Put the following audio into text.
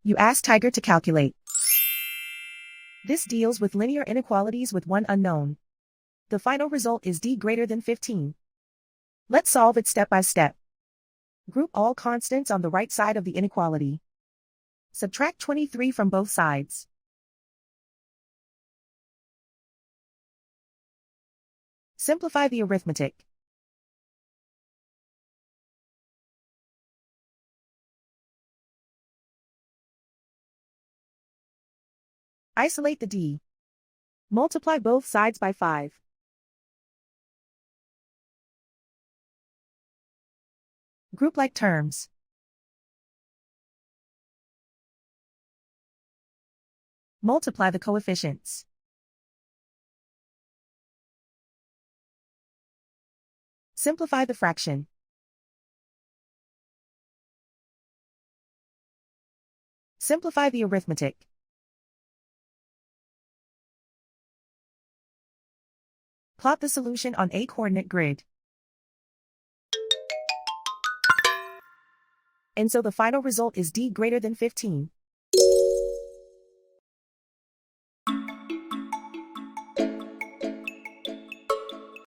You ask Tiger to calculate. This deals with linear inequalities with one unknown. The final result is d greater than 15. Let's solve it step by step. Group all constants on the right side of the inequality. Subtract 23 from both sides. Simplify the arithmetic. Isolate the d. Multiply both sides by 5. Group like terms. Multiply the coefficients. Simplify the fraction. Simplify the arithmetic. Plot the solution on a coordinate grid. And so the final result is d greater than 15.